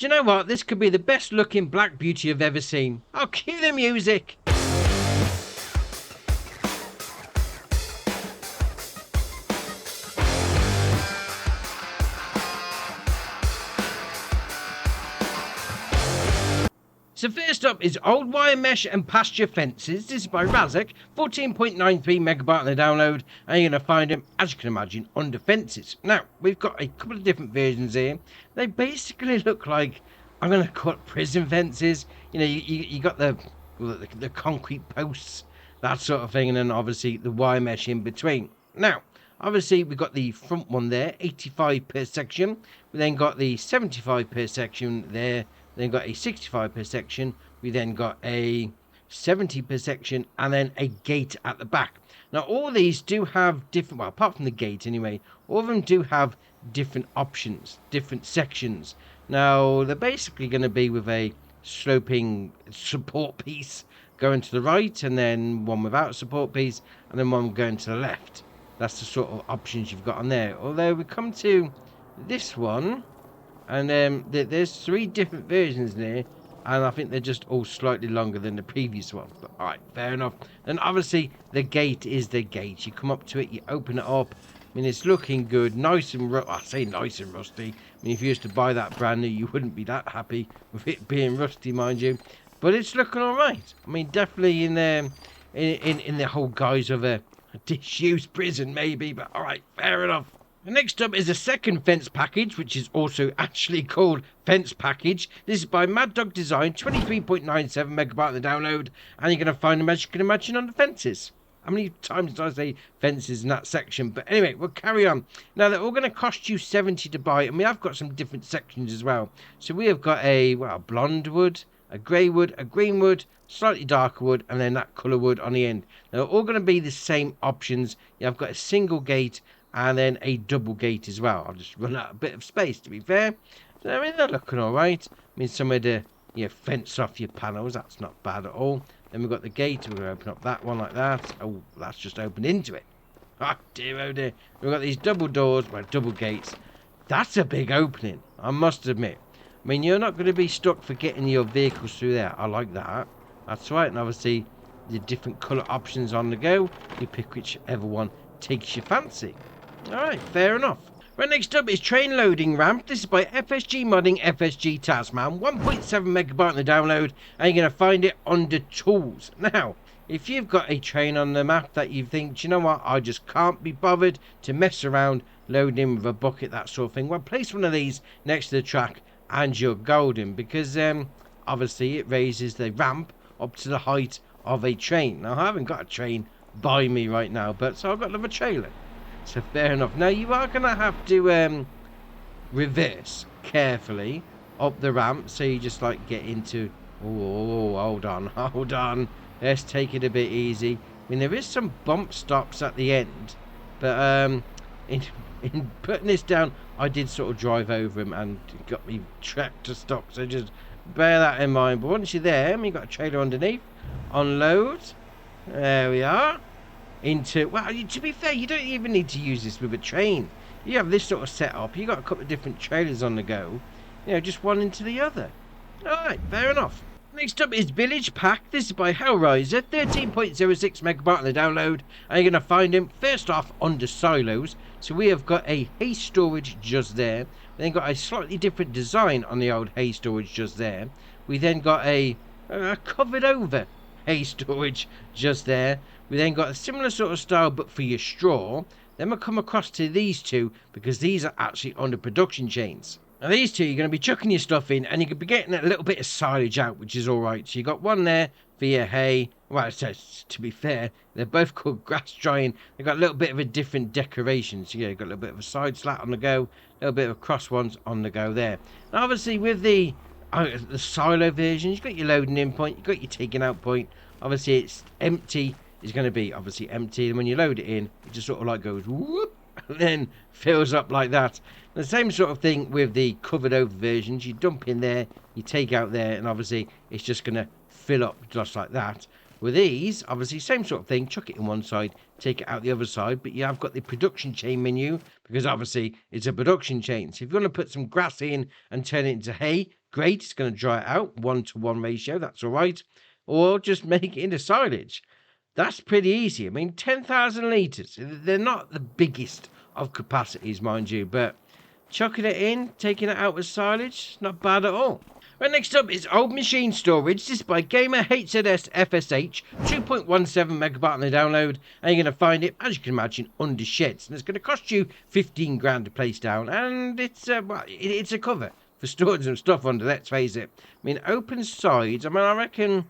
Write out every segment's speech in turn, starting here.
Do you know what? This could be the best looking black beauty I've ever seen. I'll cue the music. So first up is old wire mesh and pasture fences. This is by Razek, 14.93 megabyte on the download, and you're going to find them, as you can imagine, under fences. Now, we've got a couple of different versions here. They basically look like, I'm going to call it prison fences. You know, you got the concrete posts, that sort of thing, and then obviously the wire mesh in between. Now, obviously we've got the front one there, 85 per section. We then got the 75 per section there. Then got a 65 per section. We then got a 70 per section, and then a gate at the back. Now all these do have different, well, apart from the gate anyway, all of them do have different options, different sections. Now they're basically going to be with a sloping support piece going to the right, and then one without a support piece, and then one going to the left. That's the sort of options you've got on there. Although we come to this one, and there's 3 different versions there, and I think they're just all slightly longer than the previous one. But alright, fair enough. And obviously the gate is the gate. You come up to it, you open it up. I mean, it's looking good, nice and I say nice and rusty. I mean, if you used to buy that brand new, you wouldn't be that happy with it being rusty, mind you. But it's looking alright. I mean, definitely in the whole guise of a disused prison, maybe. But alright, fair enough. Next up is a second fence package, which is also actually called Fence Package. This is by Mad Dog Design, 23.97 megabyte on the download, and you're going to find them, as you can imagine, on the fences. How many times did I say fences in that section? But anyway, we'll carry on. Now, they're all going to cost you 70 to buy, and we have got some different sections as well. So we have got a blonde wood, a grey wood, a green wood, slightly darker wood, and then that colour wood on the end. They're all going to be the same options. You've got a single gate and then a double gate as well. I'll just run out a bit of space, to be fair. So, I mean, they're looking alright. I mean, somewhere to fence off your panels, that's not bad at all. Then we've got the gate. We're going to open up that one like that. Oh, that's just opened into it. Oh dear, oh dear. We've got these double doors, well, double gates. That's a big opening, I must admit. I mean, you're not going to be stuck for getting your vehicles through there. I like that. That's right. And obviously, the different colour options on the go. You pick whichever one takes your fancy. Alright, fair enough. Right, next up is train loading ramp. This is by FSG Modding FSG Tasman, 1.7 megabyte on the download, and you're going to find it under tools. Now, if you've got a train on the map that you think, do you know what, I just can't be bothered to mess around loading with a bucket, that sort of thing, well, place one of these next to the track and you're golden, because obviously it raises the ramp up to the height of a train. Now, I haven't got a train by me right now, but so I've got another trailer. So fair enough. Now you are going to have to reverse carefully up the ramp. So you just like get into... Oh, hold on. Let's take it a bit easy. I mean, there is some bump stops at the end. But in putting this down, I did sort of drive over him and got me tracked to stop. So just bear that in mind. But once you're there, you've got a trailer underneath. Unload. There we are. Into, well, to be fair, you don't even need to use this with a train. You have this sort of setup, you got a couple of different trailers on the go, just one into the other. Alright, fair enough. Next up is Village Pack. This is by Hellraiser, 13.06 megabyte on the download, and you're going to find him first off under silos. So we have got a hay storage just there. We then got a slightly different design on the old hay storage just there. We then got a covered over hay storage just there. We then got a similar sort of style but for your straw. Then we'll come across to these two because these are actually on the production chains. Now these two you're going to be chucking your stuff in and you could be getting a little bit of silage out, which is alright. So you got one there for your hay. Well, so, to be fair, they're both called grass drying. They've got a little bit of a different decoration. So you've got a little bit of a side slat on the go, a little bit of cross ones on the go there. Now obviously with the silo version, you've got your loading in point, you've got your taking out point. Obviously it's empty. Is going to be obviously empty, and when you load it in, it just sort of like goes whoop and then fills up like that. The same sort of thing with the covered over versions. You dump in there, you take out there, and obviously it's just going to fill up just like that. With these, obviously, same sort of thing. Chuck it in one side, take it out the other side. But you have got the production chain menu because obviously it's a production chain. So if you want to put some grass in and turn it into hay, great. It's going to dry it out 1-to-1 ratio. That's all right. Or just make it into silage. That's pretty easy. I mean, 10,000 litres. They're not the biggest of capacities, mind you, but chucking it in, taking it out with silage, not bad at all. Right, next up is old machine storage. This is by Gamer HZS FSH, 2.17 megabyte on the download, and you're going to find it, as you can imagine, under sheds. And it's going to cost you 15 grand to place down, and it's a cover for storing some stuff under, let's face it. I mean, open sides, I reckon,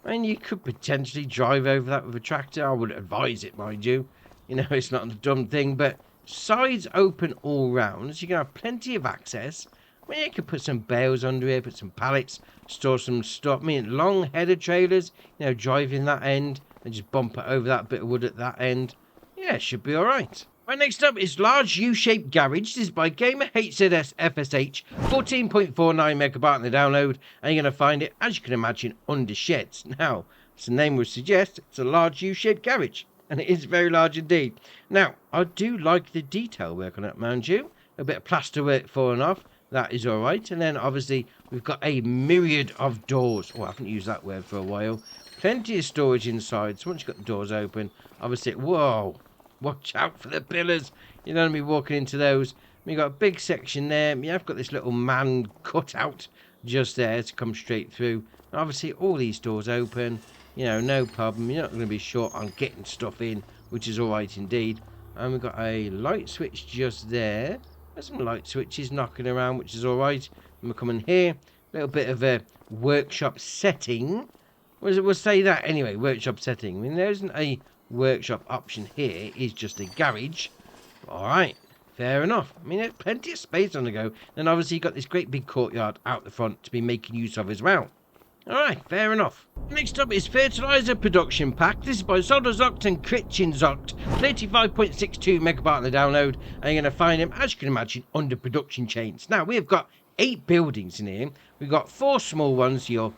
you could potentially drive over that with a tractor. I wouldn't advise it, mind you. You know, it's not a dumb thing, but sides open all round, so you can have plenty of access. You could put some bales under here, put some pallets, store some stuff. Long header trailers, driving that end and just bump it over that bit of wood at that end. Yeah, should be all right. Right, next up is large U-shaped garage. This is by Gamer HZS FSH, 14.49 megabyte on the download, and you're going to find it, as you can imagine, under sheds. Now, as the name would suggest, it's a large U-shaped garage, and it is very large indeed. Now, I do like the detail work on it, mind you. A bit of plaster work falling off. That is all right. And then, obviously, we've got a myriad of doors. Oh, I haven't used that word for a while. Plenty of storage inside. So once you've got the doors open, obviously, whoa, watch out for the pillars. You don't want to be walking into those. You've got a big section there. You've got this little man cut out just there to come straight through. And obviously, all these doors open. No problem. You're not going to be short on getting stuff in, which is all right indeed. And we've got a light switch just there. There's some light switches knocking around, which is all right. And we're coming here. A little bit of a workshop setting. We'll say that anyway, workshop setting. There isn't a workshop option here. It's just a garage. All right, fair enough. There's plenty of space on the go. Then obviously you've got this great big courtyard out the front to be making use of as well. All right, fair enough. Next up is Fertilizer Production Pack. This is by Zokt and Kritchin Zokt, 35.62 megabyte on the download, and you're going to find them, as you can imagine, under production chains. Now, we've got 8 buildings in here. We've got 4 small ones, your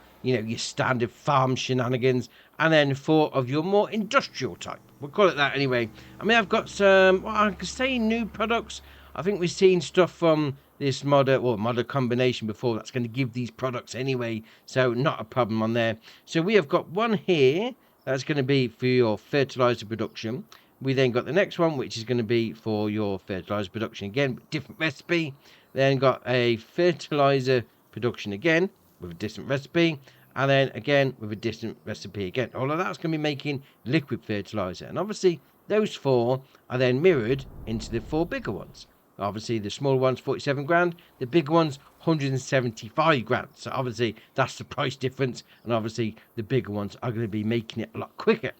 standard farm shenanigans, and then 4 of your more industrial type. We'll call it that anyway. I've got some, I could say new products. I think we've seen stuff from this modder combination before that's going to give these products anyway, so not a problem on there. So we have got one here that's going to be for your fertilizer production. We then got the next one, which is going to be for your fertilizer production again, different recipe. Then got a fertilizer production again with a different recipe, and then again with a different recipe again. All of that's going to be making liquid fertilizer, and obviously those 4 are then mirrored into the 4 bigger ones. Obviously, the small one's 47 grand, the big one's 175 grand. So obviously, that's the price difference, and obviously, the bigger ones are going to be making it a lot quicker.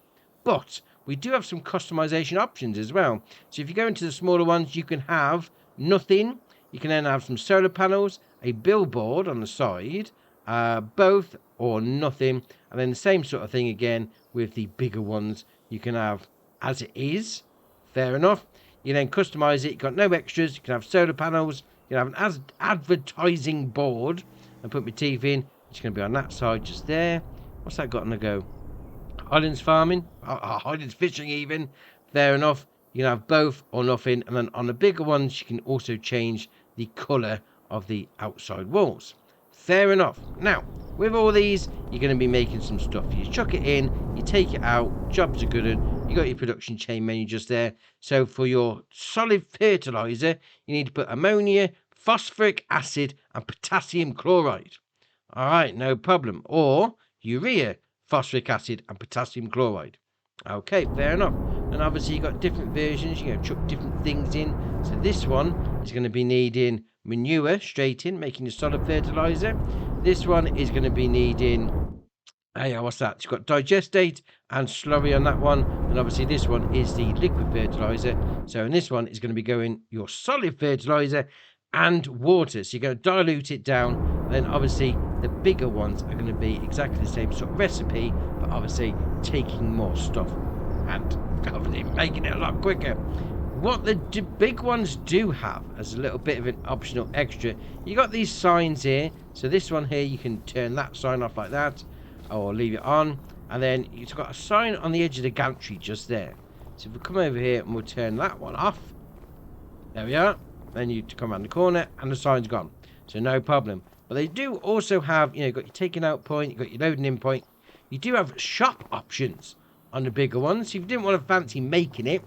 But we do have some customization options as well. So if you go into the smaller ones, you can have nothing. You can then have some solar panels, a billboard on the side, both or nothing. And then the same sort of thing again with the bigger ones. You can have as it is, fair enough. You then customize it. You've got no extras. You can have solar panels. You can have an advertising board. And put my teeth in. It's going to be on that side just there. What's that got on the go? Highlands farming. Highlands fishing even. Fair enough. You can have both or nothing. And then on the bigger ones, you can also change the colour of the outside walls. Fair enough. Now, with all these, you're going to be making some stuff. You chuck it in, you take it out, jobs are good. You got your production chain menu just there. So for your solid fertilizer, you need to put ammonia, phosphoric acid, and potassium chloride. All right, no problem. Or urea, phosphoric acid, and potassium chloride. Okay, fair enough. And obviously you've got different versions. You can chuck different things in. So this one is going to be needing manure straight in, making a solid fertilizer. This one is going to be needing, what's that? It's got digestate and slurry on that one. And obviously this one is the liquid fertilizer. So in this one is going to be going your solid fertilizer and water. So you're going to dilute it down. And then obviously the bigger ones are going to be exactly the same sort of recipe, but obviously taking more stuff and obviously making it a lot quicker. What the big ones do have as a little bit of an optional extra, you got these signs here. So this one here, you can turn that sign off like that or leave it on. And then it's got a sign on the edge of the gantry just there. So if we come over here and we'll turn that one off. There we are. Then you come around the corner and the sign's gone. So no problem. But they do also have, you know, you've got your taking out point, you've got your loading in point. You do have shop options on the bigger ones. So if you didn't want to fancy making it,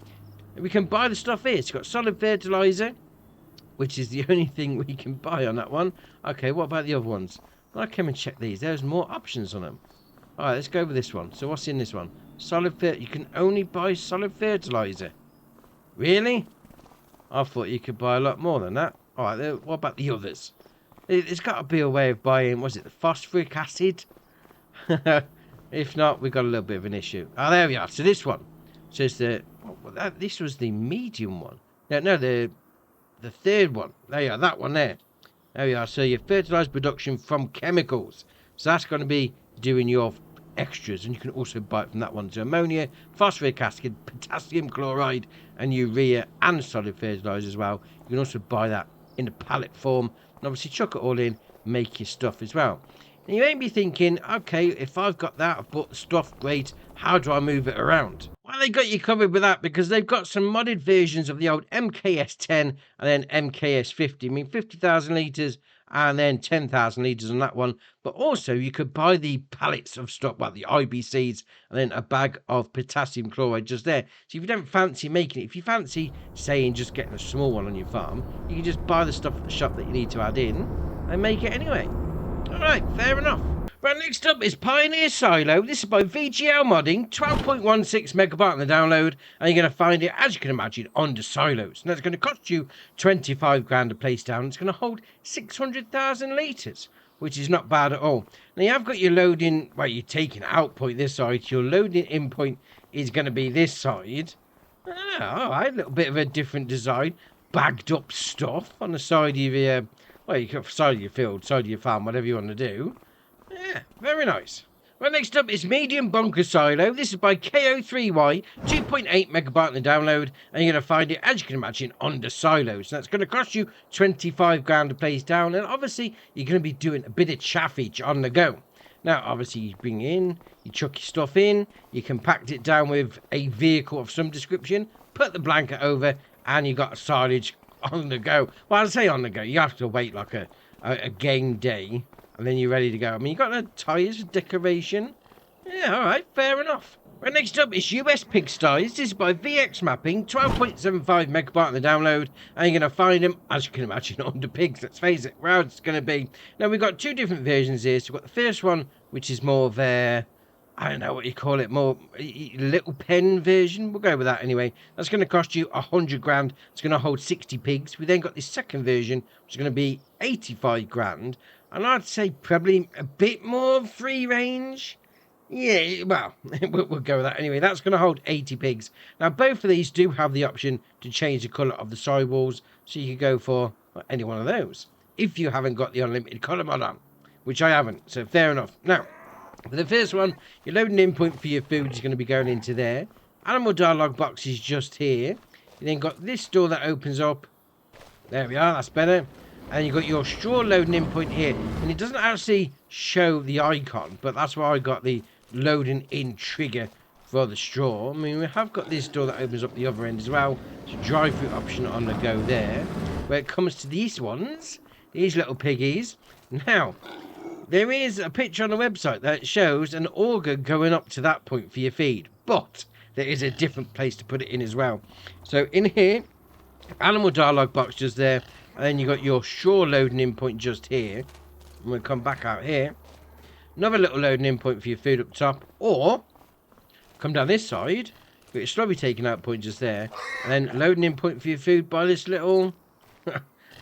we can buy the stuff here. It's got solid fertilizer, which is the only thing we can buy on that one. Okay, what about the other ones? When I came and checked these, there's more options on them. Alright, let's go with this one. So what's in this one? Solid fertilizer. You can only buy solid fertilizer. Really? I thought you could buy a lot more than that. Alright, what about the others? There's got to be a way of buying, was it the phosphoric acid? If not, we've got a little bit of an issue. Oh, there we are. So this one. So it's the... this was the medium one. No, the third one. There you are, that one there. There we are. So your fertilizer production from chemicals. So that's going to be doing your extras, and you can also buy it from that one. So ammonia, phosphoric acid, potassium chloride, and urea, and solid fertilizer as well. You can also buy that in a pallet form, and obviously chuck it all in, make your stuff as well. And you may be thinking, okay, if I've got that, I've bought the stuff, great, how do I move it around? Well, they got you covered with that, because they've got some modded versions of the old MKS10 and then MKS50. I mean, 50,000 litres and then 10,000 litres on that one. But also, you could buy the pallets of stock, well, the IBCs, and then a bag of potassium chloride just there. So if you don't fancy making it, if you fancy saying just getting a small one on your farm, you can just buy the stuff at the shop that you need to add in and make it anyway. Alright, fair enough. Right, next up is Pioneer Silo. This is by VGL Modding, 12.16 megabyte on the download, and you're going to find it, as you can imagine, under silos. And that's going to cost you 25 grand to place down. It's going to hold 600,000 litres, which is not bad at all. Now, you have got your loading, well, you're taking out point this side. Your loading in point is going to be this side. Alright, a little bit of a different design. Bagged up stuff on the side of your, well, you can side of your field, side of your farm, whatever you want to do. Yeah, very nice. Well, next up is Medium Bunker Silo. This is by KO3Y, 2.8 megabyte on the download, and you're going to find it, as you can imagine, under silos. And that's going to cost you 25 grand to place down, and obviously, you're going to be doing a bit of chaffage on the go. Now, obviously, you bring it in, you chuck your stuff in, you compact it down with a vehicle of some description, put the blanket over, and you got a silage on the go. Well, I'd say on the go. You have to wait like a game day, and then you're ready to go. I mean, you got the tyres for decoration. Yeah, all right, fair enough. Right, next up is US Pigsties. This is by VX Mapping, 12.75 megabyte on the download, and you're going to find them, as you can imagine, under pigs. Let's face it, where it's going to be. Now, we've got two different versions here. So we've got the first one, which is more of a, I don't know what you call it, more little pen version. We'll go with that anyway. That's going to cost you 100 grand. It's going to hold 60 pigs. We then got this second version, which is going to be 85 grand. And I'd say probably a bit more free range. Yeah, well, we'll go with that anyway. That's going to hold 80 pigs. Now, both of these do have the option to change the colour of the sidewalls. So you could go for any one of those. If you haven't got the unlimited colour mod on. Which I haven't, so fair enough. Now, for the first one, your loading in point for your food is going to be going into there. Animal dialogue box is just here. You then got this door that opens up. There we are, that's better. And you've got your straw loading in point here. And it doesn't actually show the icon, but that's why I got the loading in trigger for the straw. I mean, we have got this door that opens up the other end as well. It's a drive-through option on the go there. Where it comes to these ones, these little piggies. Now, there is a picture on the website that shows an auger going up to that point for your feed. But there is a different place to put it in as well. So in here, animal dialogue box just there. And then you got your straw loading in point just here. And we'll come back out here. Another little loading in point for your food up top. Or, come down this side. Got your strawberry taking out point just there. And then loading in point for your food by this little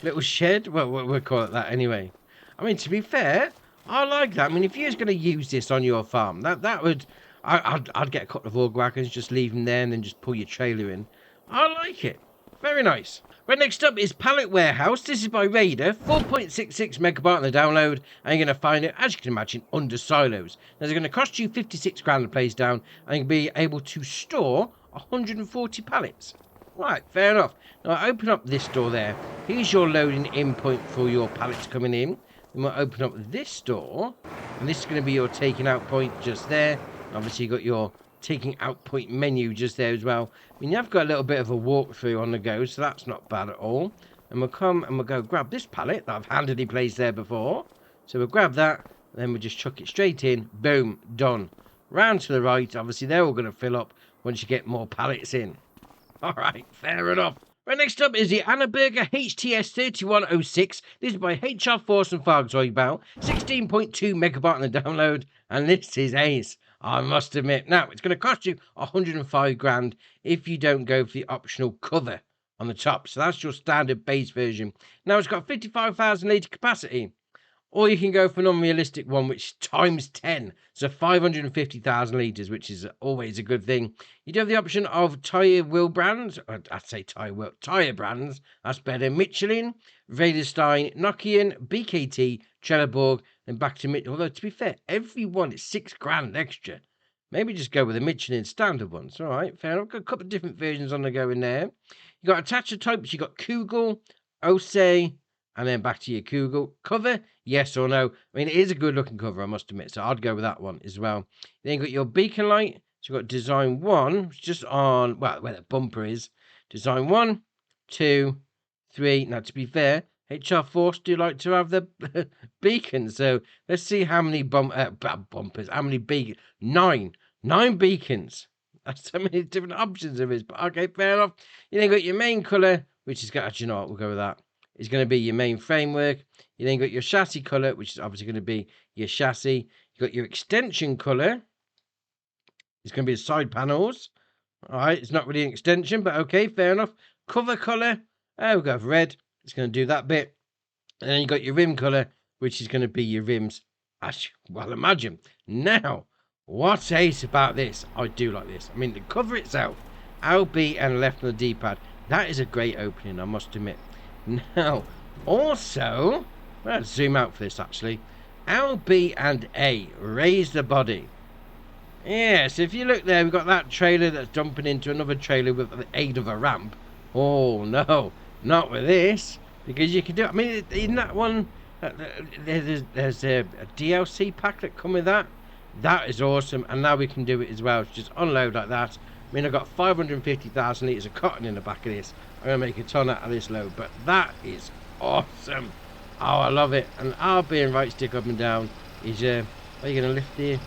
little shed. Well, we'll call it that anyway. I mean, to be fair, I like that. I mean, if you was going to use this on your farm, that would... I'd get a couple of auger wagons, just leave them there and then just pull your trailer in. I like it. Very nice. Right, next up is Pallete Warehouse. This is by Raider, 4.66 megabyte on the download, and you're going to find it, as you can imagine, under silos. Now, it's going to cost you 56 grand to place down, and you'll be able to store 140 pallets. Right, fair enough. Now, I open up this door there. Here's your loading in point for your pallets coming in. Then we'll open up this door, and this is going to be your taking out point just there. Obviously, you got your taking out point menu just there as well. I mean, you've got a little bit of a walkthrough on the go, so that's not bad at all. And we'll come and we'll go grab this pallet that I've handily placed there before. So we'll grab that, and then we'll just chuck it straight in. Boom, done. Round to the right, obviously they're all going to fill up once you get more pallets in. All right, fair enough. Right, next up is the Annaburger HTS 3106. This is by HR Force and Farmall, 16.2 megabyte on the download, and this is ace, I must admit. Now, it's going to cost you 105 grand if you don't go for the optional cover on the top. So that's your standard base version. Now, it's got 55,000 litre capacity. Or you can go for an unrealistic one, which times 10. So 550,000 litres, which is always a good thing. You do have the option of tyre wheel brands. I'd say tyre brands. That's better. Michelin, Vredestein, Nokian, BKT, Trelleborg, then back to Michelin. Although, to be fair, every one is 6 grand extra. Maybe just go with the Michelin standard ones. All right, fair enough. Got a couple of different versions on the go in there. You got attacher types. You got Kugel, Ose, and then back to your Kugel. Cover, yes or no? I mean, it is a good looking cover, I must admit, so I'd go with that one as well. Then you got your beacon light. So you've got design 1, just on, well, where the bumper is. Design 1, 2, 3. Now, to be fair, HR Force do like to have the beacons. So let's see how many bumpers, how many beacons. 9 beacons. That's so many different options there is. But okay, fair enough. You then got your main colour, which is, actually, you know what, we'll go with that. Is going to be your main framework. You then got your chassis colour, which is obviously going to be your chassis. You got your extension colour. It's going to be the side panels. All right, it's not really an extension, but okay, fair enough. Cover colour. We'll go for red. It's going to do that bit. And then you got your rim colour, which is going to be your rims, as you well imagine. Now, what's ace about this? I do like this. I mean, the cover itself, LB and left on the D-pad, that is a great opening, I must admit. Now, also, let's zoom out for this actually. LB and A, raise the body. Yes, if you look there, we've got that trailer that's dumping into another trailer with the aid of a ramp. Oh no, not with this, because you can do it. I mean, in that one, there's a DLC pack that come with that. That is awesome, and now we can do it as well. Just unload like that. I mean, I've got 550,000 litres of cotton in the back of this. I'm going to make a ton out of this load, but that is awesome. Oh, I love it. And RB and right stick up and down is, are you going to lift the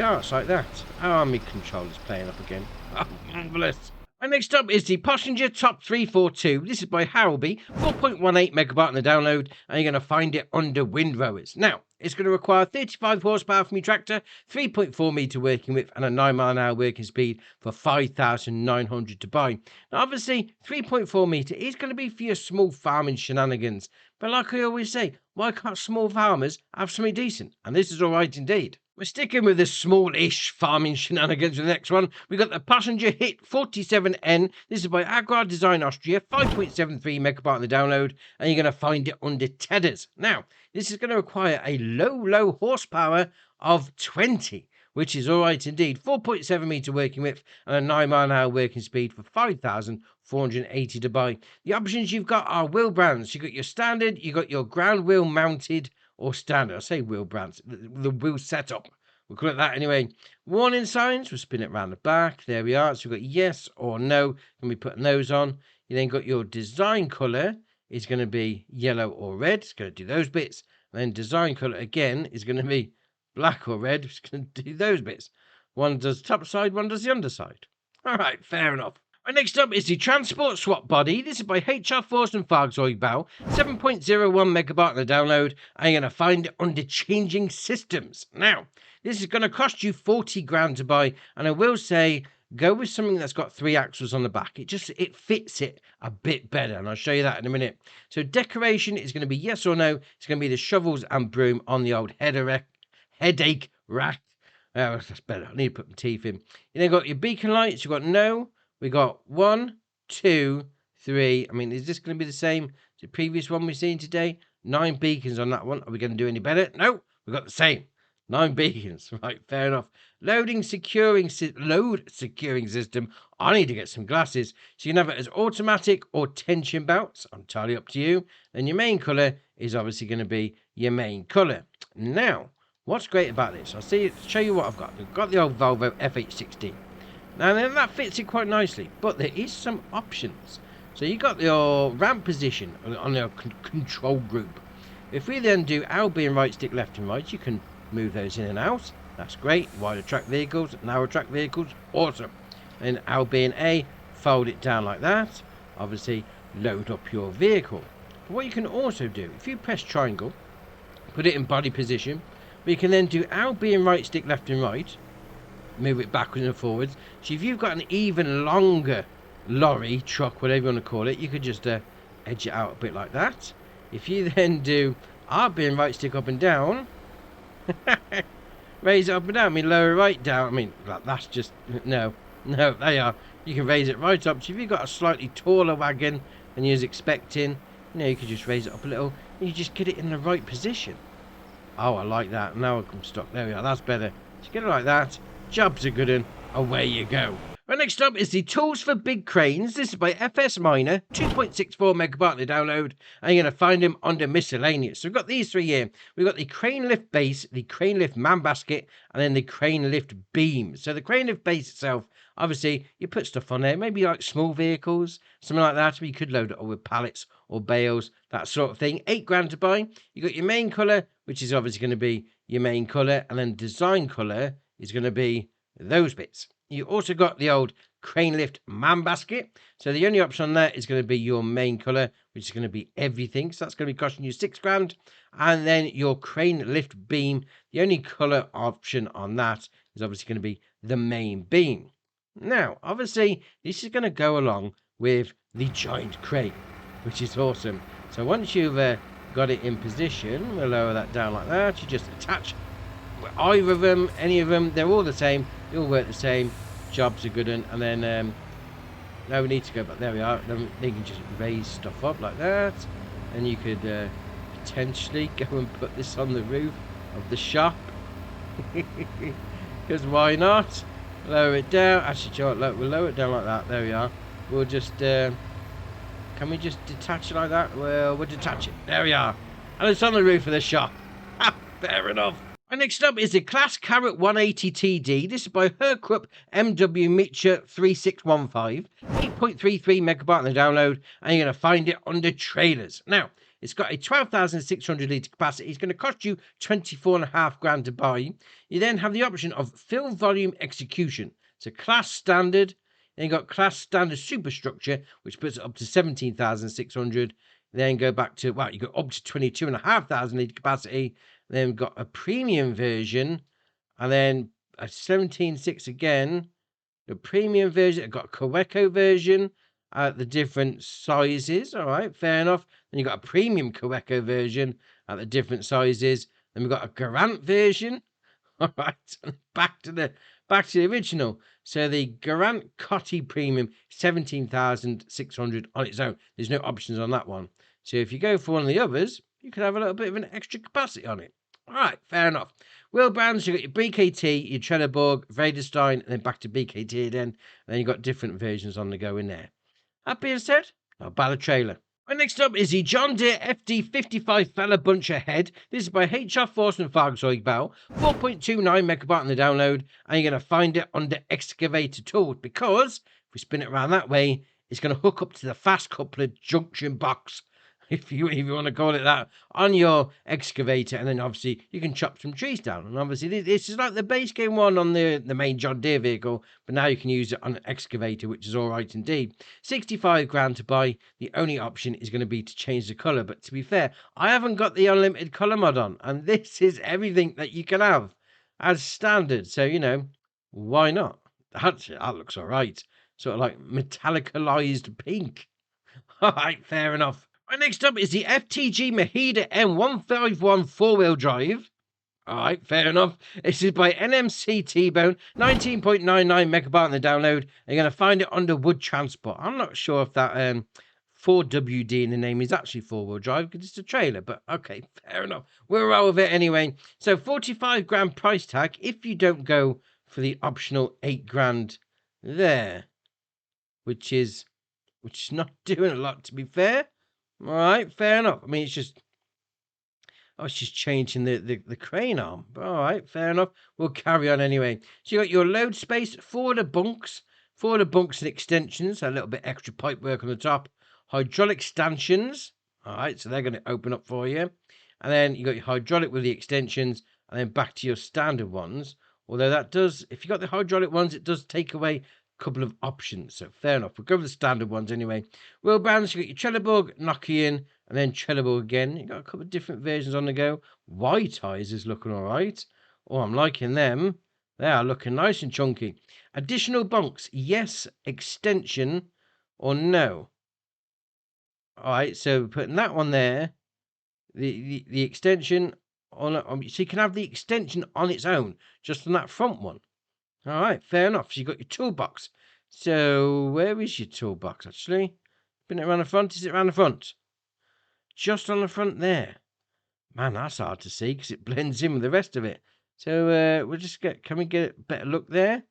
arts like that? Oh, my controller's playing up again. Oh, marvellous. And next up is the Pasture Top 342. This is by Harrowby, 4.18 megabyte on the download, and you're going to find it under windrowers. Now, it's going to require 35 horsepower from your tractor, 3.4 metre working width, and a 9 mile an hour working speed for 5,900 to buy. Now, obviously, 3.4 metre is going to be for your small farming shenanigans. But like I always say, why can't small farmers have something decent? And this is all right indeed. We're sticking with the small-ish farming shenanigans with the next one. We got the Passenger HIT 47N. This is by Agrar Design Austria, 5.73 megabyte on the download, and you're going to find it under Tedders. Now, this is going to require a low horsepower of 20, which is all right indeed. 4.7 metre working width and a 9 mile an hour working speed for 5,480 to buy. The options you've got are wheel brands. You've got your standard, you've got your ground wheel mounted, or standard. I say wheel brands, the wheel setup. We'll call it that anyway. Warning signs, we'll spin it around the back. There we are. So we've got yes or no. Can we put those on? You then got your design colour is going to be yellow or red. It's going to do those bits. And then design colour again is going to be black or red. It's going to do those bits. One does top side, one does the underside. All right, fair enough. And next up is the Transport Swap Body. This is by HR Force and Farmall, 7.01 megabyte on the download, and you're going to find it under Changing Systems. Now, this is going to cost you 40 grand to buy, and I will say, go with something that's got 3 axles on the back. It fits it a bit better, and I'll show you that in a minute. So decoration is going to be yes or no. It's going to be the shovels and broom on the old headache rack. Oh, that's better. I need to put my teeth in. You then got your beacon lights. You've got no. We got 1, 2, 3. I mean, is this going to be the same as the previous one we've seen today? 9 beacons on that one. Are we going to do any better? No, we've got the same. 9 beacons. Right, fair enough. Load securing system. I need to get some glasses. So you can have it as automatic or tension belts. Entirely up to you. And your main colour is obviously going to be your main colour. Now, What's great about this? Show you what I've got. I've got the old Volvo FH16. Now then, that fits it quite nicely, but there is some options. So you got your ramp position on your control group. If we then do L, B and right stick left and right, you can move those in and out. That's great. Wider track vehicles, narrow track vehicles, awesome. And L, B and A, fold it down like that. Obviously, load up your vehicle. But what you can also do, if you press triangle, put it in body position, we can then do L, B and right stick left and right, move it backwards and forwards. So if you've got an even longer lorry, truck, whatever you want to call it, you could just edge it out a bit like that. If you then do RB and right stick up and down, raise it up and down, I mean lower right down, I mean that's just, no, there you are. You can raise it right up. So if you've got a slightly taller wagon than you was expecting, you could just raise it up a little and you just get it in the right position. Oh, I like that. Now I'm stuck. There we are. That's better. So get it like that. Job's a good one. Away you go. Right, next up is the Tools for Big Cranes. This is by FS Minor, 2.64 megabyte to download, and you're going to find them under miscellaneous. So we've got these three here. We've got the crane lift base, the crane lift man basket, and then the crane lift beam. So the crane lift base itself, obviously, you put stuff on there, maybe like small vehicles, something like that. But you could load it up with pallets or bales, that sort of thing. £8 to buy. You got your main colour, which is obviously going to be your main colour, and then design colour is going to be those bits. You also got the old crane lift man basket. So the only option on there is going to be your main colour, which is going to be everything. So that's going to be costing you £6. And then your crane lift beam, the only colour option on that is obviously going to be the main beam. Now, obviously, this is going to go along with the giant crane, which is awesome. So once you've got it in position, we'll lower that down like that. You just attach either of them, any of them, they're all the same, they all work the same. Job's a good one. And then now we need to go back. There we are. Then they can just raise stuff up like that, and you could potentially go and put this on the roof of the shop, because why not? Lower it down. Actually, look, we'll lower it down like that. There we are. We'll just can we just detach it like that? Well, we'll detach it. There we are, and it's on the roof of the shop. Fair enough. And next up is the CLAAS Carat 180 TD. This is by Herkrupp MW Mitcher 3615. 8.33 megabyte on the download, and you're going to find it under trailers. Now, it's got a 12,600 litre capacity. It's going to cost you £24.5 to buy. You then have the option of fill volume execution. So CLAAS Standard. Then you've got CLAAS Standard Superstructure, which puts it up to 17,600. Then go back to, well, you go up to 22,500 litre capacity. Then we've got a premium version, and then a 17.6 again. The premium version, I've got a Coeco version at the different sizes. All right, fair enough. Then you've got a premium Coeco version at the different sizes. Then we've got a Garant version. All right, back to the original. So the Garant Cotti Premium, 17,600 on its own. There's no options on that one. So if you go for one of the others, you could have a little bit of an extra capacity on it. All right, fair enough. Wheel brands, you've got your BKT, your Trelleborg, Vredestein, and then back to BKT again. And then you've got different versions on the go in there. That being said, I'll buy the trailer. And next up is the John Deere FD55 Fellerbuncher head. This is by HR Force and Fahrzeugbau. 4.29 megabyte on the download, and you're going to find it under excavator tools, because if we spin it around that way, it's going to hook up to the fast coupler junction box, if you want to call it that, on your excavator. And then obviously you can chop some trees down. And obviously this is like the base game one on the main John Deere vehicle, but now you can use it on an excavator, which is all right indeed. £65 to buy. The only option is going to be to change the colour, but to be fair, I haven't got the unlimited colour mod on, and this is everything that you can have as standard. So, why not? That looks all right. Sort of like metallicalized pink. All right, fair enough. Right, next up is the FTG Moheda M151 4-wheel drive. All right, fair enough. This is by NMC T-Bone, 19.99 megabyte on the download. And you're going to find it under Wood Transport. I'm not sure if that 4WD in the name is actually 4-wheel drive, because it's a trailer, but okay, fair enough. We'll roll with it anyway. So £45 price tag if you don't go for the optional £8 there, which is not doing a lot, to be fair. All right, fair enough. I mean, it's just Oh, it's just changing the crane arm. All right, fair enough. We'll carry on anyway. So you got your load space for the bunks and extensions. A little bit extra pipe work on the top. Hydraulic stanchions. All right, so they're going to open up for you. And then you got your hydraulic with the extensions, and then back to your standard ones. Although that does, if you got the hydraulic ones, it does take away a couple of options. So fair enough. We'll go with the standard ones anyway. Wheel bands, you got your Trelleborg, Nokian, and then Trelleborg again. You got a couple of different versions on the go. White eyes is looking all right. Oh, I'm liking them. They are looking nice and chunky. Additional bunks, yes. Extension or no? All right, so putting that one there. The extension on so you can have the extension on its own, just on that front one. All right, fair enough. So you got your toolbox. So where is your toolbox actually? Been it around the front? Is it around the front? Just on the front there. Man, that's hard to see because it blends in with the rest of it. So we'll just can we get a better look there?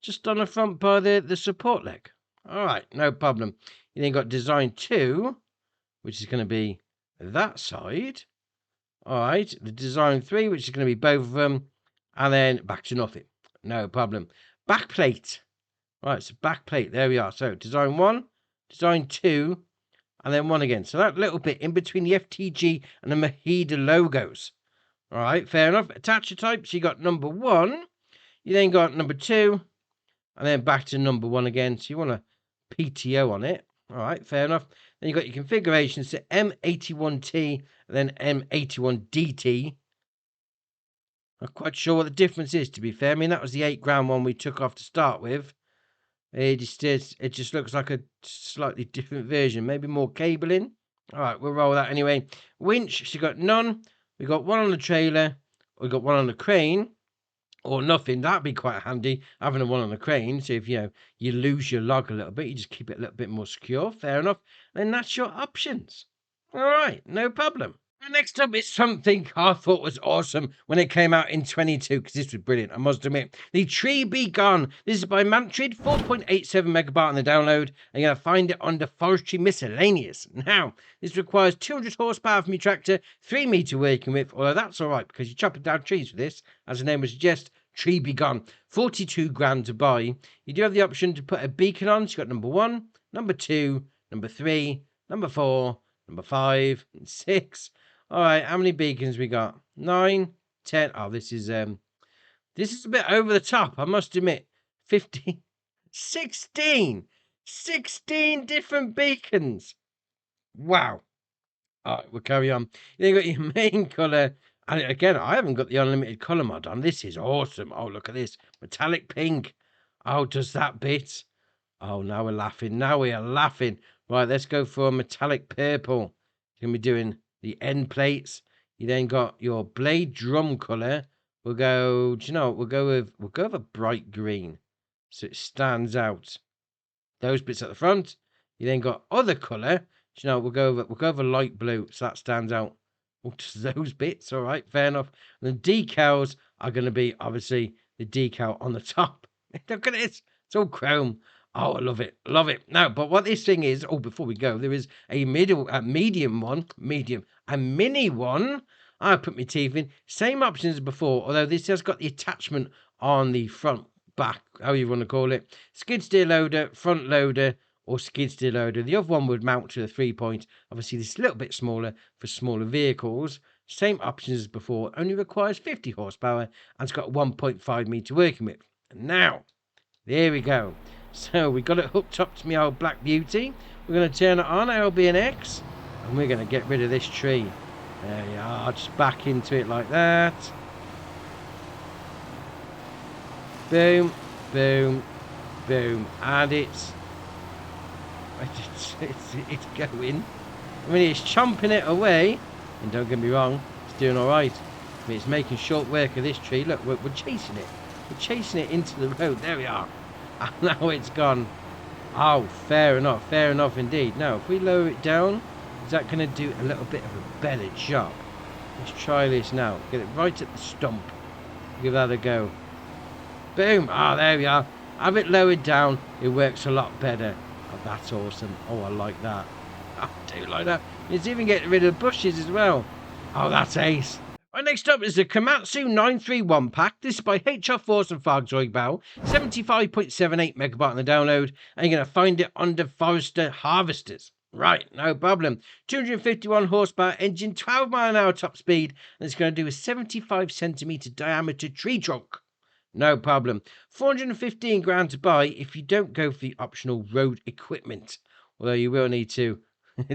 Just on the front by the support leg. All right, no problem. You then got design 2, which is going to be that side. All right, the design 3, which is going to be both of them, and then back to nothing. No problem. Back plate. All right, so back plate. There we are. So design 1, design 2, and then 1 again. So that little bit in between the FTG and the Moheda logos. All right, fair enough. Attacher types. You got number 1. You then got number 2, and then back to number 1 again. So you want a PTO on it. All right, fair enough. Then you got your configurations to M81T and then M81DT. Not quite sure what the difference is, to be fair. I mean, that was the 8-gram one we took off to start with. It just looks like a slightly different version. Maybe more cabling. All right, we'll roll that anyway. Winch, she got none. We got 1 on the trailer. We got 1 on the crane. Or nothing. That'd be quite handy, having a 1 on the crane. So if you lose your log a little bit, you just keep it a little bit more secure. Fair enough. Then that's your options. All right, no problem. Next up is something I thought was awesome when it came out in 22, because this was brilliant, I must admit. The Tree Be Gone. This is by Mantrid, 4.87 megabyte on the download, and you're going to find it under Forestry Miscellaneous. Now, this requires 200 horsepower from your tractor, 3 meter working width, although that's all right, because you're chopping down trees with this, as the name would suggest. Tree Be Gone. 42 grand to buy. You do have the option to put a beacon on, so you've got number 1, number 2, number 3, number 4, number 5, and 6. All right, how many beacons we got? 9, 10. Oh, this is a bit over the top, I must admit. 15, 16 different beacons. Wow. All right, we'll carry on. You got your main color, and again, I haven't got the unlimited color mod on. This is awesome. Oh, look at this metallic pink. Oh, does that bit? Oh, now we're laughing. Now we are laughing. Right, let's go for a metallic purple. You're gonna be doing the end plates. You then got your blade drum color. We'll go, do you know what? We'll go with a bright green, so it stands out. Those bits at the front. You then got other color. Do you know, we'll go over light blue, so that stands out. Oh, just those bits. All right, fair enough. And the decals are going to be obviously the decal on the top. Look at this. It's all chrome. Oh, I love it. Love it. Now, but what this thing is, before we go, there is a medium one, a mini one. I put my teeth in. Same options as before, although this has got the attachment on the front, back, how you want to call it. Skid steer loader, front loader, or skid steer loader. The other one would mount to the 3-point. Obviously, this is a little bit smaller for smaller vehicles. Same options as before, only requires 50 horsepower, and it's got 1.5 meter working width. Now, there we go. So we got it hooked up to my old Black Beauty. We're going to turn it on, LB&X, and we're going to get rid of this tree. There you are, just back into it like that. Boom, boom, boom, and it's going. I mean, it's chomping it away, and don't get me wrong, it's doing all right. I mean, it's making short work of this tree. Look, we're chasing it. We're chasing it into the road. There we are. And now it's gone. Oh, fair enough indeed. Now, if we lower it down, is that going to do a little bit of a better job? Let's try this now. Get it right at the stump. Give that a go. Boom. Ah, there we are. Have it lowered down. It works a lot better. Oh, that's awesome. Oh, I like that. I do like that. It's even getting rid of the bushes as well. Oh, that's ace. Right, next up is the Komatsu 931 pack. This is by HR Force and Fargzeugbau. 75.78 megabyte on the download. And you're going to find it under Forester Harvesters. Right, no problem. 251 horsepower engine, 12 mile an hour top speed. And it's going to do a 75 centimeter diameter tree trunk. No problem. 415 grand to buy if you don't go for the optional road equipment. Although you will need to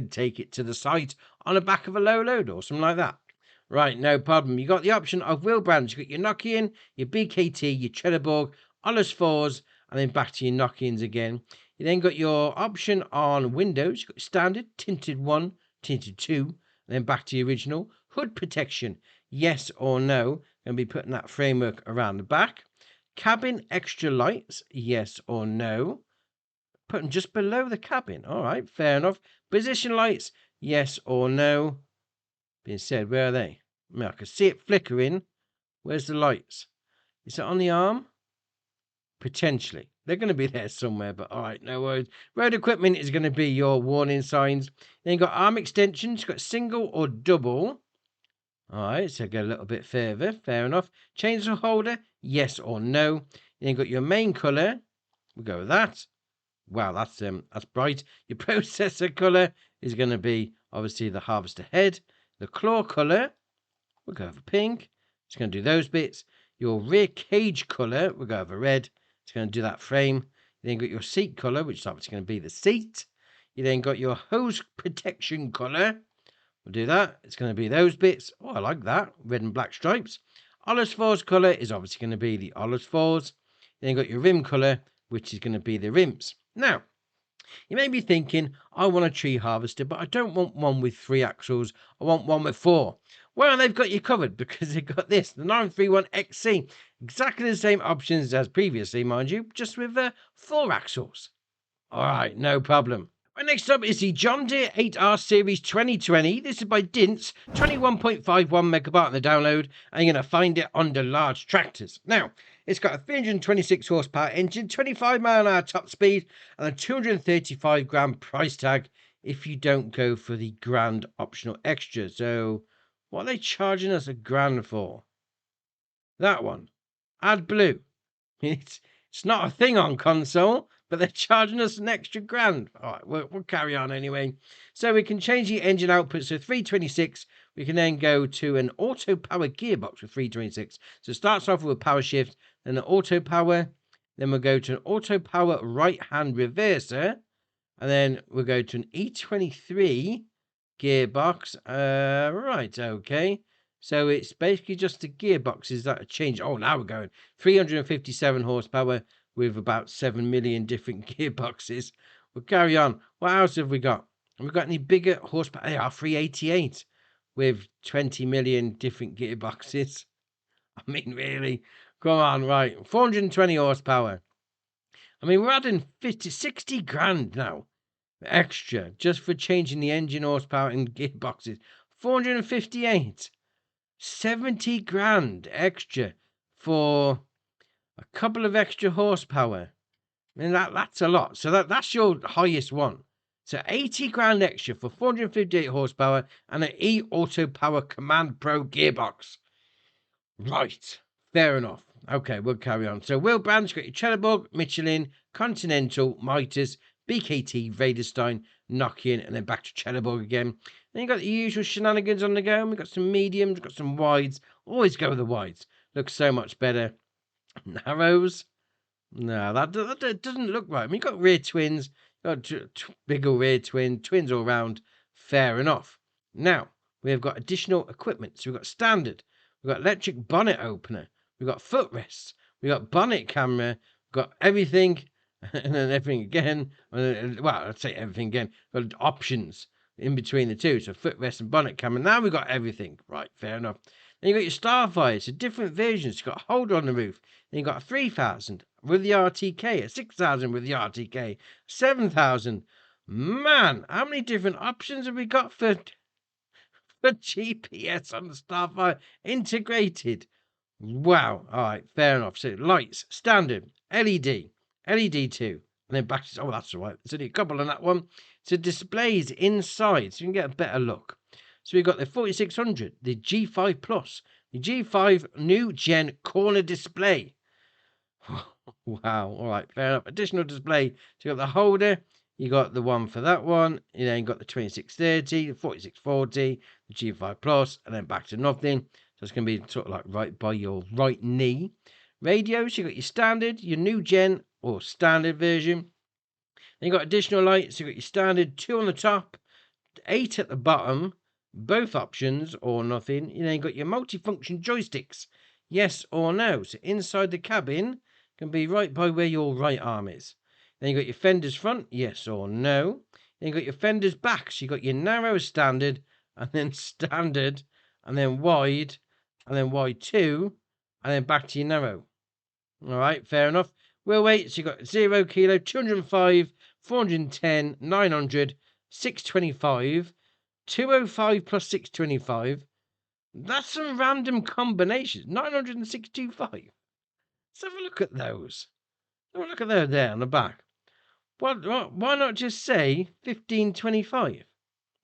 take it to the site on the back of a low load or something like that. Right, no problem. You got the option of wheel brands. You got your Nokian, your BKT, your Trelleborg, Ollis 4s, and then back to your Nokians again. You then got your option on windows. You got standard, tinted 1, tinted 2, and then back to the original. Hood protection, yes or no. Going to be putting that framework around the back. Cabin extra lights, yes or no. Put them just below the cabin. All right, fair enough. Position lights, yes or no. Being said, where are they? I mean, I can see it flickering. Where's the lights? Is it on the arm? Potentially. They're going to be there somewhere, but all right, no worries. Road equipment is going to be your warning signs. Then you've got arm extensions. You've got single or double. All right, so go a little bit further. Fair enough. Chainsaw holder, yes or no. Then you've got your main colour. We'll go with that. Wow, that's bright. Your processor colour is going to be obviously the harvester head. The claw colour, we'll go over pink. It's going to do those bits. Your rear cage colour, we'll go over red. It's going to do that frame. You then got your seat colour, which is obviously going to be the seat. You then got your hose protection colour. We'll do that. It's going to be those bits. Oh, I like that. Red and black stripes. Ollis 4's colour is obviously going to be the Ollis 4's. You then got your rim colour, which is going to be the rims. Now, you may be thinking, I want a tree harvester, but I don't want one with 3 axles. I want one with 4. Well, they've got you covered because they've got this, the 931XC. Exactly the same options as previously, mind you, just with 4 axles. All right, no problem. Right, next up is the John Deere 8R Series 2020. This is by Dintz, 21.51 megabyte on the download, and you're going to find it under large tractors. Now, it's got a 326 horsepower engine, 25 mile an hour top speed, and a 235 grand price tag if you don't go for the grand optional extra. So, what are they charging us $1,000 for? That one. Add blue. It's not a thing on console, but they're charging us an extra $1,000. All right, we'll carry on anyway. So we can change the engine output. So 326, we can then go to an auto power gearbox with 326. So it starts off with a power shift, then an auto power. Then we'll go to an auto power right hand reverser. And then we'll go to an E23 gearbox. Right, okay. So it's basically just the gearboxes that are changed. Oh, now we're going 357 horsepower with about 7 million different gearboxes. We'll carry on. What else have we got? Have we got any bigger horsepower? They are 388 with 20 million different gearboxes. I mean, really? Come on, right. 420 horsepower. I mean, we're adding 60 grand now extra just for changing the engine horsepower and gearboxes. 458. 70 grand extra for a couple of extra horsepower. I mean, that's a lot. So that's your highest one. So 80 grand extra for 458 horsepower and an E-Auto Power Command Pro gearbox. Right. Fair enough. Okay, we'll carry on. So wheel brands, you've got your Trelleborg, Michelin, Continental, Mitas, BKT, Vredestein, Nokian, and then back to Trelleborg again. Then you've got the usual shenanigans on the go. We've got some mediums, we've got some wides. Always go with the wides. Looks so much better. Narrows? No, that doesn't look right. I mean, you've got rear twins, you've got bigger rear twins all round. Fair enough. Now, we've got additional equipment. So we've got standard. We've got electric bonnet opener. We've got footrests. We've got bonnet camera. We've got everything. And then everything again. Well, I'd say everything again. We've got options in between the two. So footrest and bonnet camera. Now we've got everything. Right, fair enough. Then you've got your Starfire. So different versions. You've got a holder on the roof. Then you've got a 3000 with the RTK. A 6000 with the RTK. 7000. Man, how many different options have we got for GPS on the Starfire integrated? Wow. All right, fair enough. So lights, standard, LED, LED2, and then back to, oh, that's all right. There's only a couple on that one. So displays inside, so you can get a better look. So we've got the 4600, the G5 Plus, the G5 new gen corner display. Wow, all right, fair enough. Additional display. So you got the holder, you got the one for that one, you know, you got the 2630, the 4640, the G5 Plus, and then back to nothing. So it's going to be sort of like right by your right knee. Radios, you got your standard, your new gen or standard version. Then you got additional lights, you got your standard 2 on the top, 8 at the bottom, both options or nothing. You know, you got your multifunction joysticks, yes or no. So inside the cabin can be right by where your right arm is. Then you got your fenders front, yes or no. Then you got your fenders back. So you got your narrow standard, and then wide, and then wide 2, and then back to your narrow. All right, fair enough. Wheel weights, you got 0 kilo, 205, 410, 900, 625. 205 plus 625. That's some random combinations. 900 and 625. Let's have a look at those. Have a look at those there on the back. Why not just say 1525?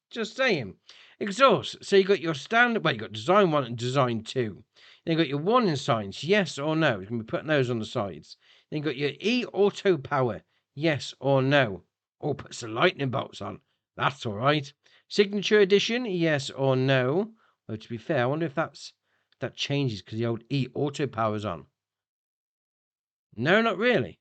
Just saying. Exhaust. So you got your standard. Well, you got design 1 and design 2. Then you got your warning signs. Yes or no. You can be putting those on the sides. Then you got your E-Auto Power. Yes or no. Or put some lightning bolts on. That's all right. Signature edition, yes or no? Well, to be fair, I wonder if that changes because the old E-Auto Power's on. No, not really.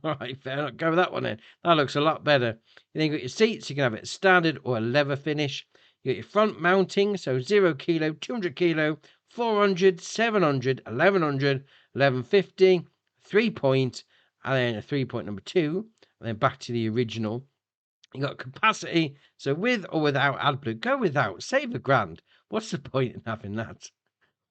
All right, fair enough. Go with that one then. That looks a lot better. Then you got your seats. You can have it standard or a leather finish. You got your front mounting, so 0 kilo, 200 kilo, 400, 700, 1100, 1150, 3-point, and then a 3-point number 2, and then back to the original. You got capacity, so with or without AdBlue. Go without, save £1,000. What's the point in having that?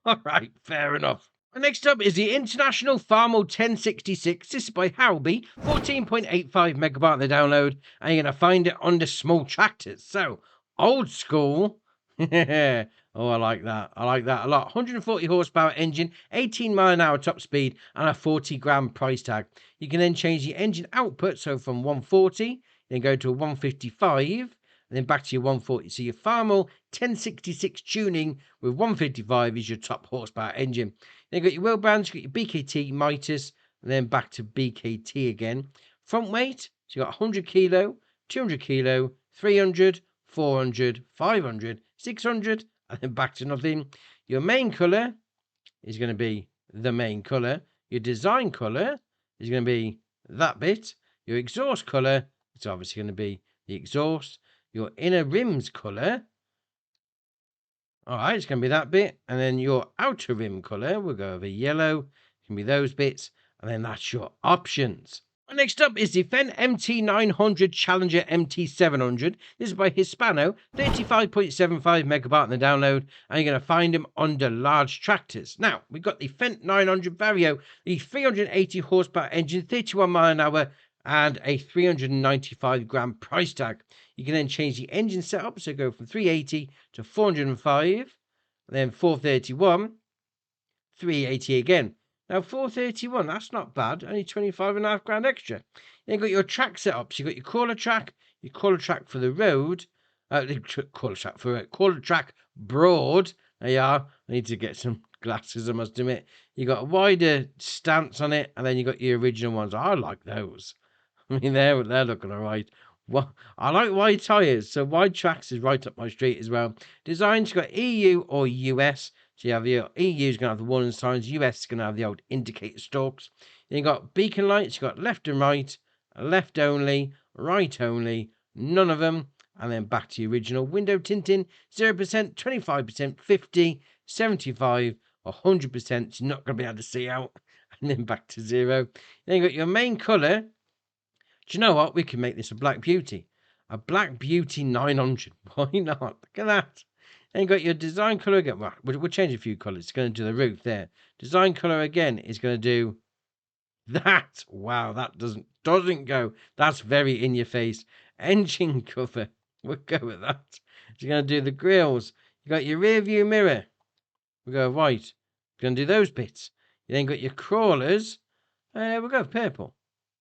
All right, fair enough. Next up is the International Farmall 1066. This is by Howby, 14.85 megabyte on the download, and you're going to find it under small tractors. So, old school. Oh, I like that. I like that a lot. 140 horsepower engine, 18 mile an hour top speed, and a 40 grand price tag. You can then change the engine output, so from 140, then go to a 155, and then back to your 140. So your Farmall 1066 tuning with 155 is your top horsepower engine. Then you got your wheel bands, you got your BKT, Mitas, and then back to BKT again. Front weight, so you got 100 kilo, 200 kilo, 300, 400, 500, 600, and then back to nothing. Your main colour is going to be the main colour. Your design colour is going to be that bit. Your exhaust colour, it's obviously going to be the exhaust. Your inner rims colour, all right, it's going to be that bit. And then your outer rim colour, we'll go over yellow. It can be those bits. And then that's your options. Next up is the Fendt MT900 Challenger MT700. This is by Hispano, 35.75 megabyte on the download, and you're going to find them under large tractors. Now, we've got the Fendt 900 Vario, the 380 horsepower engine, 31 mile an hour, and a 395 grand price tag. You can then change the engine setup, so go from 380 to 405, then 431, 380 again. Now 431, that's not bad, only 25.5 grand extra. Then you've got your track setups. You've got your crawler track for the road, crawler track broad. There you are. I need to get some glasses, I must admit. You got a wider stance on it, and then you got your original ones. I like those. I mean, they're looking all right. Well, I like wide tyres, so wide tracks is right up my street as well. Designs, you've got EU or US. So you have your EU's going to have the warning signs, US is going to have the old indicator stalks. Then you've got beacon lights, you've got left and right, left only, right only, none of them, and then back to the original. Window tinting, 0%, 25%, 50, 75, 100%, you're not going to be able to see out, and then back to 0. Then you've got your main colour. Do you know what? We can make this a Black Beauty. A Black Beauty 900. Why not? Look at that. Then you got your design colour again. Well, we'll change a few colours. It's going to do the roof there. Design colour again is going to do that. Wow, that doesn't go. That's very in your face. Engine cover. We'll go with that. It's going to do the grills. You got your rear view mirror. We'll go white. Going to do those bits. You then got your crawlers. We'll go purple.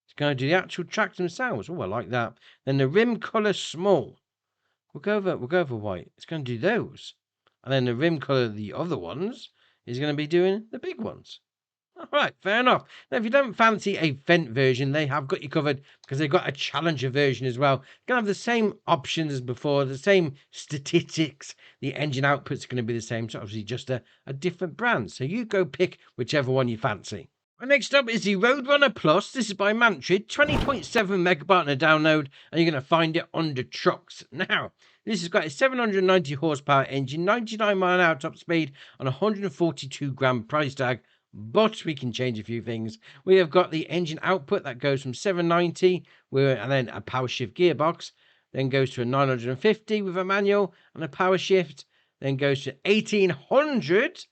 It's going to do the actual tracks themselves. Oh, I like that. Then the rim colour small. We'll go for white. It's going to do those. And then the rim colour of the other ones is going to be doing the big ones. All right, fair enough. Now, if you don't fancy a Fendt version, they have got you covered because they've got a Challenger version as well. Going to have the same options as before, the same statistics. The engine output's going to be the same, so obviously just a different brand. So you go pick whichever one you fancy. And next up is the Roadrunner Plus. This is by Mantrid, 20.7 megabyte in a download, and you're going to find it under trucks. Now, this has got a 790 horsepower engine, 99 mile an hour top speed, and 142 gram price tag. But we can change a few things. We have got the engine output that goes from 790, and then a power shift gearbox, then goes to a 950 with a manual and a power shift, then goes to 1800.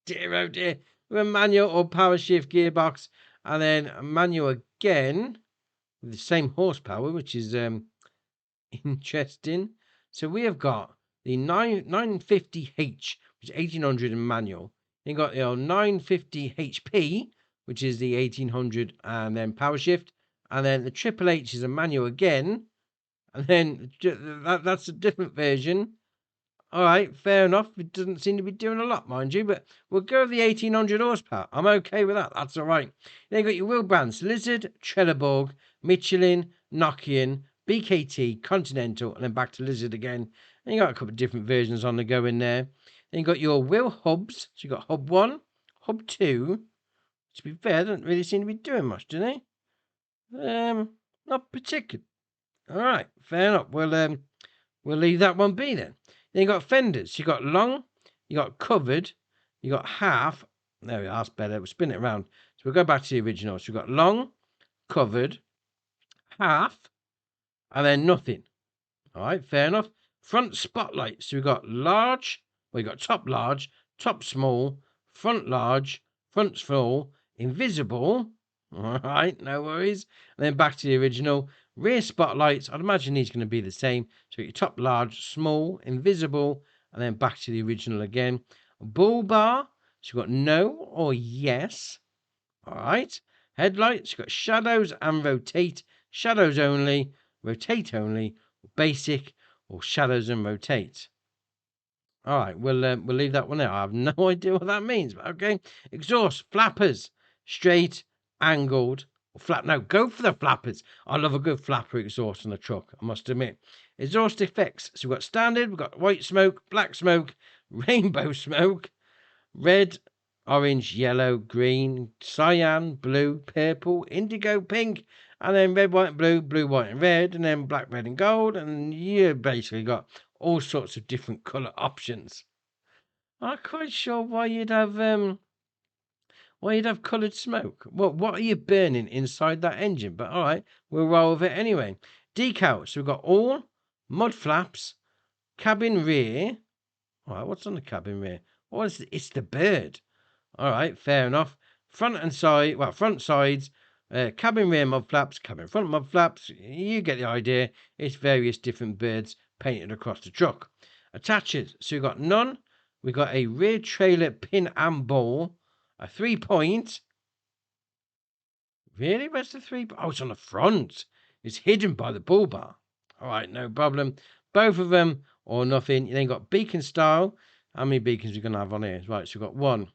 Dear, oh dear. With a manual or power shift gearbox, and then a manual again with the same horsepower, which is interesting. So we have got the 950H, which is 1800 in manual. Then got the old 950 HP, which is the 1800 and then power shift, and then the Triple H is a manual again, and then that's a different version. All right, fair enough. It doesn't seem to be doing a lot, mind you, but we'll go with the 1800 horsepower. I'm okay with that. That's all right. Then you got your wheel brands: Lizard, Trelleborg, Michelin, Nokian, BKT, Continental, and then back to Lizard again. And you got a couple of different versions on the go in there. Then you got your wheel hubs. So you got hub 1, hub 2. To be fair, they don't really seem to be doing much, do they? Not particularly. All right, fair enough. We'll leave that one be then. Then you got fenders. You got long, you got covered, you got half. There we are, that's better. We'll spin it around. So we'll go back to the original. So we've got long, covered, half, and then nothing. All right, fair enough. Front spotlights. So we've got large, well, you've got top large, top small, front large, front small, invisible. All right, no worries. And then back to the original. Rear spotlights, I'd imagine these are going to be the same. So your top large, small, invisible, and then back to the original again. Bull bar, so you've got no or yes. All right. Headlights, you've got shadows and rotate. Shadows only, rotate only, basic, or shadows and rotate. All right, we'll leave that one out. I have no idea what that means, but okay. Exhaust, flappers, straight, angled, or flat. No, go for the flappers. I love a good flapper exhaust on a truck, I must admit. Exhaust effects. So we've got standard, we've got white smoke, black smoke, rainbow smoke, red, orange, yellow, green, cyan, blue, purple, indigo, pink, and then red, white, blue, blue, white, and red, and then black, red, and gold. And you basically got all sorts of different colour options. I'm not quite sure why you'd have coloured smoke. What are you burning inside that engine? But all right, we'll roll with it anyway. Decals. So we've got all mud flaps, cabin rear. All right, what's on the cabin rear? It's the bird. All right, fair enough. Front and side. Well, front sides. Cabin rear mud flaps, cabin front mud flaps. You get the idea. It's various different birds painted across the truck. Attachers. So we've got none. We've got a rear trailer pin and ball. A 3-point. Really? Where's the 3? Oh, it's on the front. It's hidden by the bull bar. All right, no problem. Both of them or nothing. You then got beacon style. How many beacons are we going to have on here? Right, so we've got 1.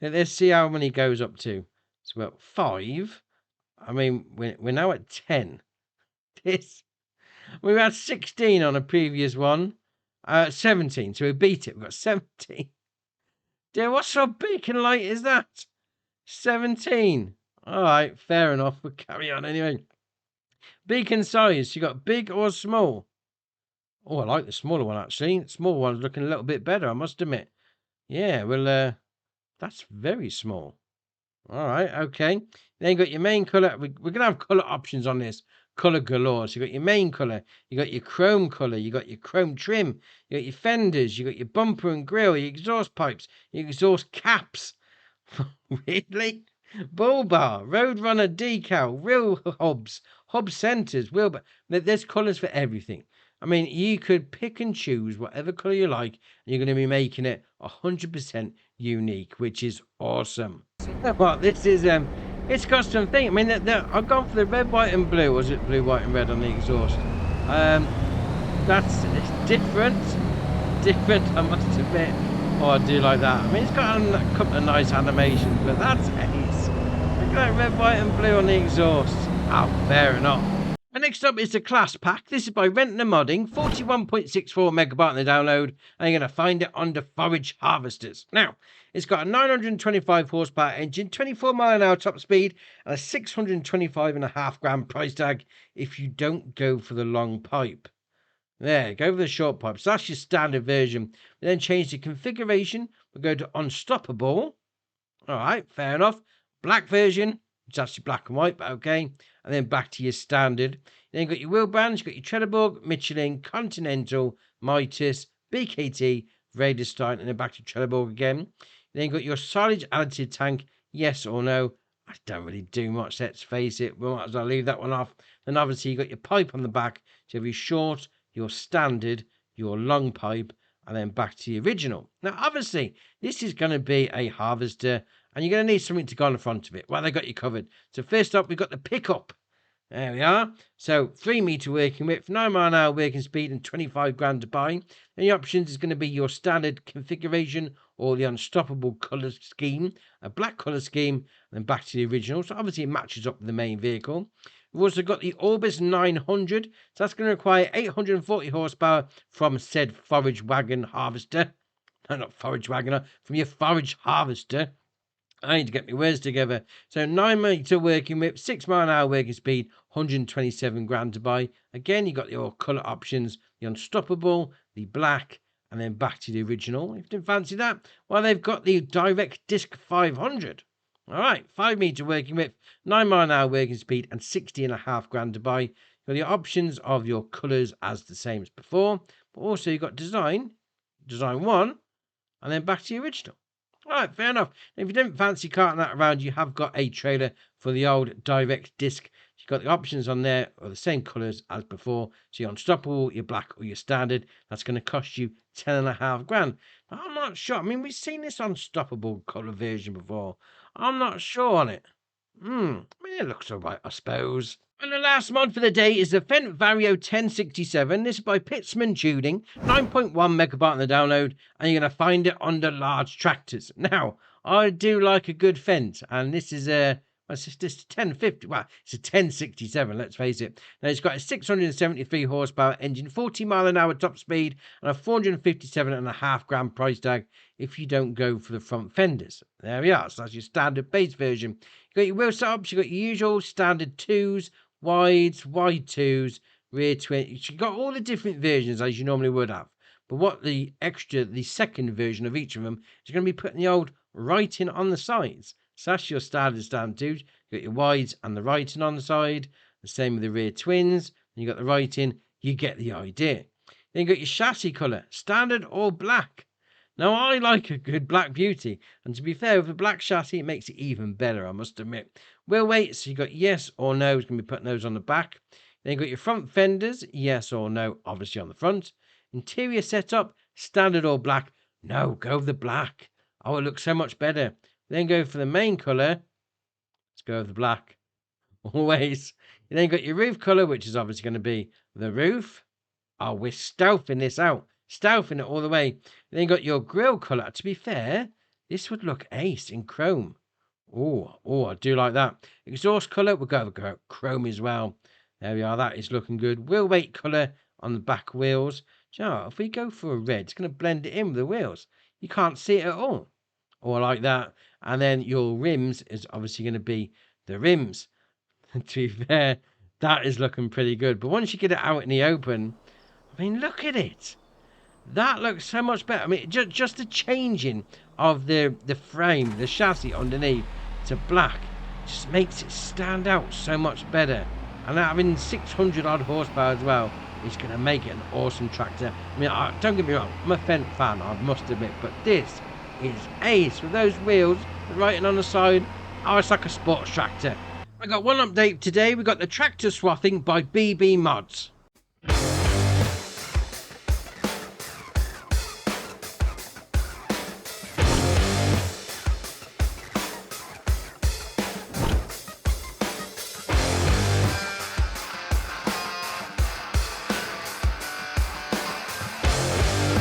Let's see how many goes up to. So we've got 5. I mean, we're now at 10. We had 16 on a previous one. 17. So we beat it. We've got 17. Dear, what sort of beacon light is that? 17. All right, fair enough. We'll carry on anyway. Beacon size. You got big or small? Oh, I like the smaller one actually. The small one's looking a little bit better, I must admit. Yeah, well, that's very small. All right, okay. Then you got your main colour. We're going to have colour options on this. Colour galore. So you got your main colour, you got your chrome colour, you got your chrome trim, you got your fenders, you got your bumper and grille, your exhaust pipes, your exhaust caps. Really? Bull bar, Roadrunner decal, wheel hubs, hub centres, wheel bar. There's colours for everything. I mean, you could pick and choose whatever colour you like, and you're going to be making it 100% unique, which is awesome. Well, this is it's custom thing. I mean, I've gone for the red, white, and blue. Was it blue, white, and red on the exhaust? it's different. Different, I must admit. Oh, I do like that. I mean, it's got a couple of nice animations, but that's ace. Look at that red, white, and blue on the exhaust. Oh, fair enough. And next up is the CLAAS Pack. This is by Rentner Modding, 41.64 megabyte on the download, and you're going to find it under forage harvesters. Now, it's got a 925 horsepower engine, 24 mile an hour top speed, and a 625.5 gram price tag if you don't go for the long pipe. There, go for the short pipe. So that's your standard version. We then change the configuration. We'll go to unstoppable. All right, fair enough. Black version. It's actually black and white, but okay. And then back to your standard. Then you've got your wheel brands. You've got your Trelleborg, Michelin, Continental, Mitas, BKT, Vredestein, and then back to Trelleborg again. Then you've got your silage additive tank. Yes or no. I don't really do much, let's face it. We might as well leave that one off. Then obviously you've got your pipe on the back. So if you're short, your standard, your long pipe, and then back to the original. Now, obviously, this is going to be a harvester, and you're going to need something to go on the front of it. Well, they got you covered. So first up, we've got the pickup. There we are. So 3 meter working width, 9 mile an hour working speed, and 25 grand to buy. And the options is going to be your standard configuration or the unstoppable colour scheme, a black colour scheme, and then back to the original. So obviously it matches up with the main vehicle. We've also got the Orbis 900. So that's going to require 840 horsepower from said forage wagon harvester. No, not forage wagoner, from your forage harvester. I need to get my words together. So 9 meter working width, 6 mile an hour working speed, 127 grand to buy. Again, you got your colour options, the unstoppable, the black, and then back to the original. If you didn't fancy that, well, they've got the direct disc 500. All right, 5 meter working width, 9 mile an hour working speed, and 60.5 grand to buy. You've got the options of your colours as the same as before, but also you've got design 1, and then back to the original. All right, fair enough. If you don't fancy carting that around, you have got a trailer for the old direct disc. You've got the options on there are the same colours as before. So your unstoppable, your black, or your standard. That's going to cost you 10.5 grand. Now, I'm not sure. I mean, we've seen this unstoppable colour version before. I'm not sure on it. I mean, it looks all right, I suppose. And the last mod for the day is the Fendt Vario 1067. This is by Pitsman Tuning, 9.1 megabyte on the download, and you're going to find it under large tractors. Now, I do like a good Fendt, and this is a 1050. Well, it's a 1067, let's face it. Now, it's got a 673 horsepower engine, 40 mile an hour top speed, and a 457.5 gram price tag if you don't go for the front fenders. There we are. So that's your standard base version. You've got your wheel setups, you've got your usual standard 2s, wides, wide 2s, rear twins. You've got all the different versions as you normally would have. But what the second version of each of them is going to be putting the old writing on the sides. So that's your standard 2s. You've got your wides and the writing on the side. The same with the rear twins. And you've got the writing. You get the idea. Then you've got your chassis colour, standard or black. Now, I like a good black beauty, and to be fair, with the black chassis, it makes it even better, I must admit. Wheel weights, you've got yes or no, it's going to be putting those on the back. Then you've got your front fenders, yes or no, obviously on the front. Interior setup, standard or black. No, go with the black. Oh, it looks so much better. Then go for the main colour. Let's go with the black. Always. You then got your roof colour, which is obviously going to be the roof. Oh, we're stealthing this out. Stealthing it all the way. Then you got your grille colour. To be fair, this would look ace in chrome. Oh, I do like that. Exhaust colour, we'll go with chrome as well. There we are, that is looking good. Wheel weight colour on the back wheels. Do you know, if we go for a red, it's going to blend it in with the wheels. You can't see it at all. Oh, I like that. And then your rims is obviously going to be the rims. To be fair, that is looking pretty good. But once you get it out in the open, I mean, look at it. That looks so much better. I mean, just the changing of the frame, the chassis underneath to black, just makes it stand out so much better. And having 600 odd horsepower as well is going to make it an awesome tractor. I mean, don't get me wrong, I'm a Fendt fan, I must admit, but this is ace with those wheels, the writing on the side. Oh, it's like a sports tractor. I got one update today. We got the tractor swathing by BB Mods.